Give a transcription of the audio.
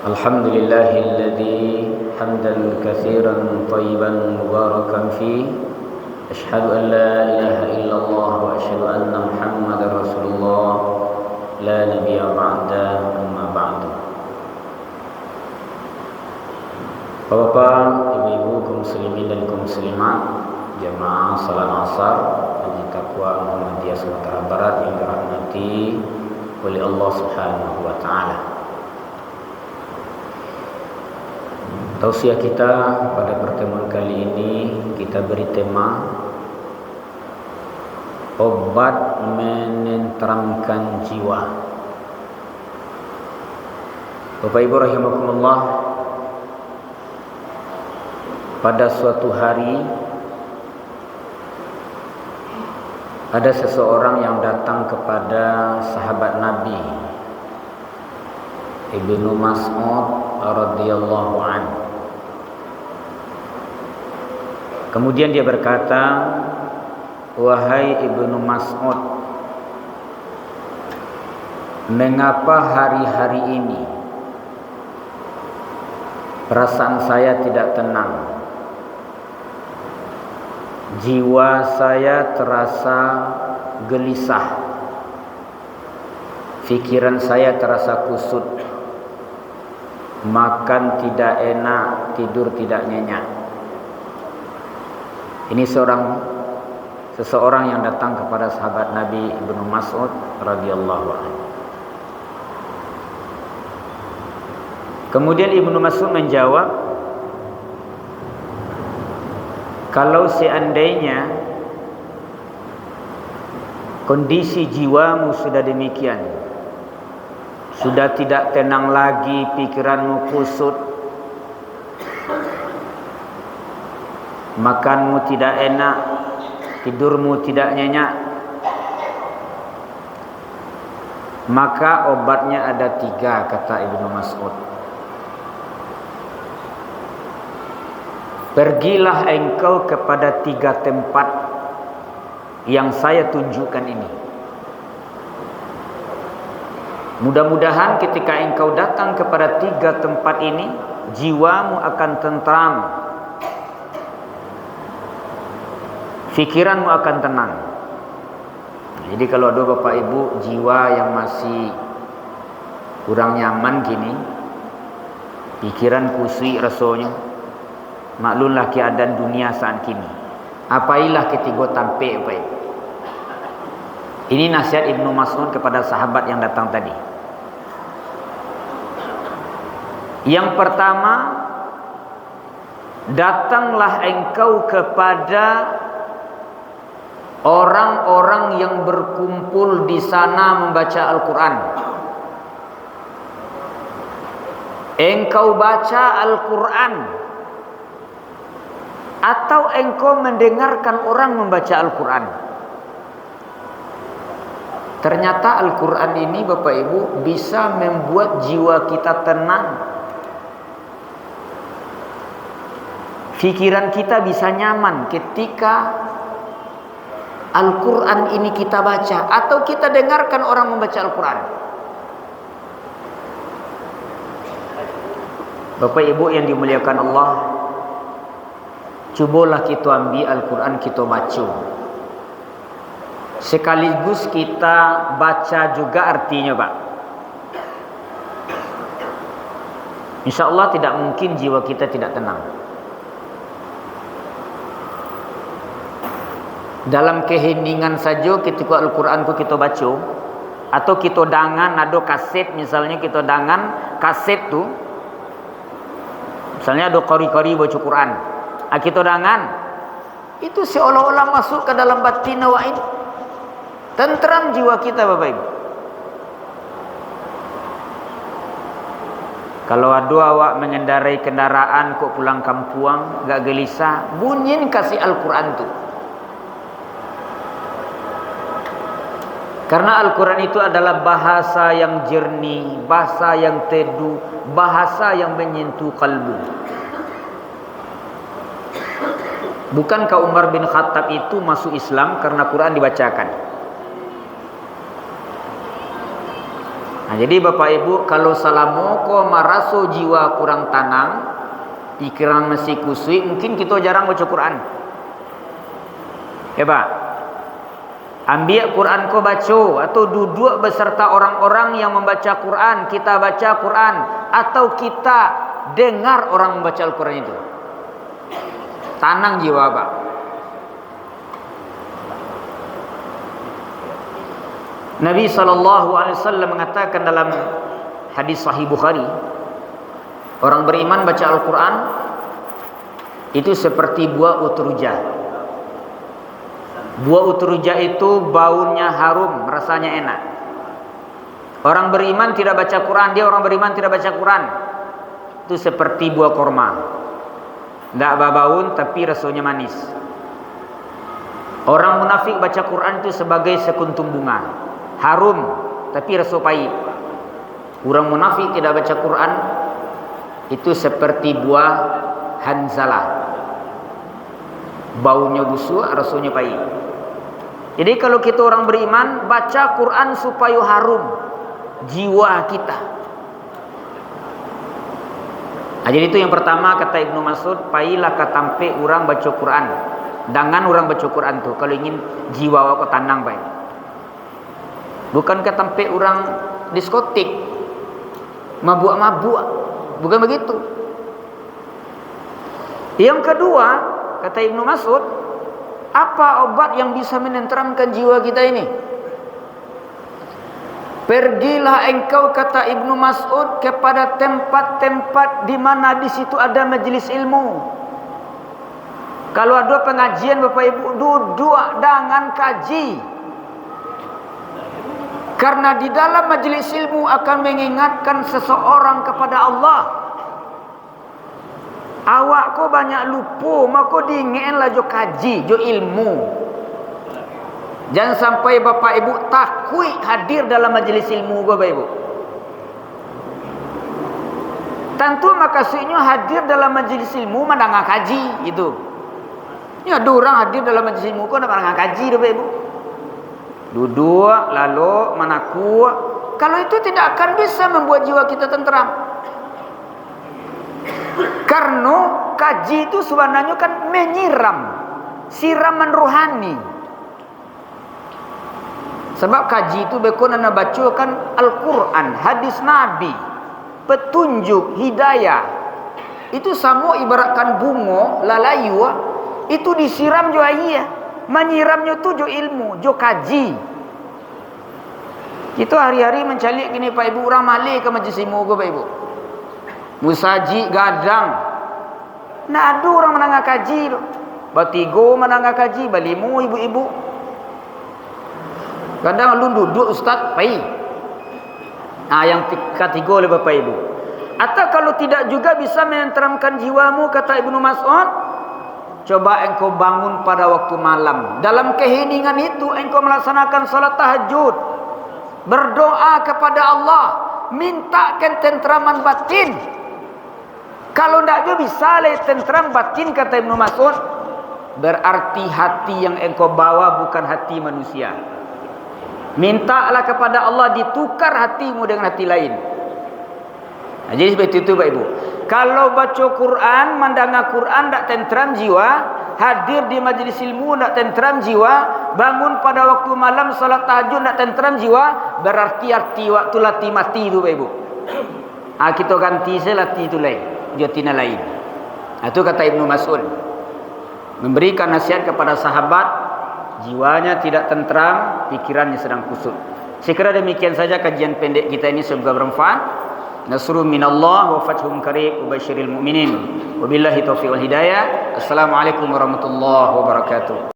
الحمد لله الذي حمدا كثيرا طيبا مباركا فيه أشهد أن لا إله إلا الله وأشهد أن محمدا رسول الله لا نبي بعده أما بعد. Bapak, ibu-ibu, kaum muslimin dan kaum muslimat, jamaah salat asar Masjid Taqwa Muhammadiyah Sumatera Barat yang dirahmati oleh Allah Subhanahu wa taala. Tausiah kita pada pertemuan kali ini kita beri tema obat menenteramkan jiwa. Bapak Ibu rahimakumullah, pada suatu hari ada seseorang yang datang kepada sahabat Nabi Ibnu Mas'ud radhiyallahu anhu. Kemudian dia berkata, "Wahai Ibnu Mas'ud, mengapa hari-hari ini perasaan saya tidak tenang? Jiwa saya terasa gelisah, pikiran saya terasa kusut, makan tidak enak, tidur tidak nyenyak." Ini seseorang yang datang kepada sahabat Nabi Ibnu Mas'ud radhiyallahu anhu. Kemudian Ibnu Mas'ud menjawab, kalau seandainya kondisi jiwamu sudah demikian, sudah tidak tenang lagi, pikiranmu kusut, makanmu tidak enak, tidurmu tidak nyenyak, maka obatnya ada 3, kata Ibnu Mas'ud. Pergilah engkau kepada 3 tempat yang saya tunjukkan ini. Mudah-mudahan ketika engkau datang kepada 3 tempat ini, jiwamu akan tentram, pikiranmu akan tenang. Jadi kalau ada bapak ibu jiwa yang masih kurang nyaman gini, pikiran kusui rasanya, maklumlah keadaan dunia saat kini. Apailah ketiga tampe baik. Ini nasihat Ibnu Mas'ud kepada sahabat yang datang tadi. Yang pertama, datanglah engkau kepada orang-orang yang berkumpul di sana membaca Al-Quran. Engkau baca Al-Quran atau engkau mendengarkan orang membaca Al-Quran. Ternyata Al-Quran ini Bapak Ibu bisa membuat jiwa kita tenang, pikiran kita bisa nyaman ketika Al-Quran ini kita baca atau kita dengarkan orang membaca Al-Quran. Bapak Ibu yang dimuliakan Allah, cobalah kita ambil Al-Quran, kita baca. Sekaligus kita baca juga artinya, Pak. Insya Allah tidak mungkin jiwa kita tidak tenang. Dalam keheningan saja ketika Al-Quran itu kita baca, atau kita dangan ada kaset, misalnya kita dangan kaset tu, misalnya ada kori-kori baca Quran, kita dangan, itu seolah-olah masuk ke dalam batin wain, tentram jiwa kita Bapak Ibu. Kalau ada awak mengendarai kendaraan kok pulang kampung gak gelisah, bunyiin kasih Al-Quran tu. Karena Al-Quran itu adalah bahasa yang jernih, bahasa yang teduh, bahasa yang menyentuh kalbu. Bukankah Umar bin Khattab itu masuk Islam karena Quran dibacakan? Nah, jadi Bapak Ibu, kalau salamoko maraso jiwa kurang tenang, pikiran masih kusui, mungkin kita jarang baca Quran. Ya Pak, ambil Quran ko baca, atau duduk beserta orang-orang yang membaca Quran, kita baca Quran, atau kita dengar orang membaca Al-Quran itu. Tenang jiwa Pak. Nabi SAW mengatakan dalam hadis Sahih Bukhari, orang beriman baca Al-Quran itu seperti buah utruja. Buah utruja itu baunya harum, rasanya enak. Orang beriman tidak baca Quran, dia orang beriman tidak baca Quran, itu seperti buah korma. Tidak babaun tapi rasanya manis. Orang munafik baca Quran itu sebagai sekuntum bunga, harum tapi rasa pahit. Orang munafik tidak baca Quran itu seperti buah hanzalah, baunya busuk, rasanya pahit. Jadi kalau kita orang beriman baca Quran supaya harum jiwa kita. Nah, jadi itu yang pertama kata Ibnu Mas'ud, pailah katampe orang baca Quran. Dengan orang baca Quran tu kalau ingin jiwa aku tenang baik. Bukan katampe orang diskotik, mabuk-mabuk. Bukan begitu. Yang kedua, kata Ibnu Mas'ud, apa obat yang bisa menenteramkan jiwa kita ini? Pergilah engkau, kata Ibnu Mas'ud, kepada tempat-tempat di mana di situ ada majelis ilmu. Kalau ada pengajian Bapak Ibu, duduk dengan kaji. Karena di dalam majelis ilmu akan mengingatkan seseorang kepada Allah. Awak kau banyak lupa, maka diingatlah jo kaji, jo ilmu. Jangan sampai Bapak Ibu takut hadir dalam majelis ilmu Bapak Ibu. Tentu maksudnya hadir dalam majelis ilmu mendengar kaji itu. Ya, ada orang hadir dalam majelis ilmu kau nak mendengar kaji Bapak Ibu. Duduk lalu menakut. Kalau itu tidak akan bisa membuat jiwa kita tenteram. Karena kaji itu sebenarnya kan menyiram, siraman rohani. Sebab kaji itu bekon anda bacakan Al-Quran, hadis Nabi, petunjuk, hidayah. Itu sama ibaratkan bunga, lalayu, itu disiram jo iya. Menyiramnya tu jo ilmu, jo kaji. Kita hari-hari mencalik gini Pak Ibu, orang malih ke majlis ilmu ke Pak Ibu. Musaji gadang. Nah ada orang menangah kaji tu. Batigo menangah kaji, balimu ibu-ibu. Kadang lu duduk ustaz, pai. Nah yang ketiga oleh Bapak Ibu. Atau kalau tidak juga bisa menenteramkan jiwamu, kata Ibnu Mas'ud, coba engkau bangun pada waktu malam. Dalam keheningan itu engkau melaksanakan salat tahajud, berdoa kepada Allah, minta tentraman batin. Kalau tidak bisa tentram batin, kata Ibnu Mas'ud, berarti hati yang engkau bawa bukan hati manusia. Mintalah kepada Allah ditukar hatimu dengan hati lain. Nah, jadi seperti itu Pak Ibu. Kalau baca Quran, mendengar Quran tak tentram jiwa, hadir di majlis ilmu tak tentram jiwa, bangun pada waktu malam salat tahajud tak tentram jiwa, berarti arti waktu latih mati itu Pak Ibu. Kita ganti selatih itu lain, jotina lain. Itu kata Ibnu Mas'ud. Memberikan nasihat kepada sahabat, jiwanya tidak tentram, pikirannya sedang kusut. Sekira demikian saja kajian pendek kita ini, semoga bermanfaat. Nasrun minallah wa fathun qarib wa basyiril mu'minin. Wabillahi taufiq wal hidayah. Assalamualaikum warahmatullahi wabarakatuh.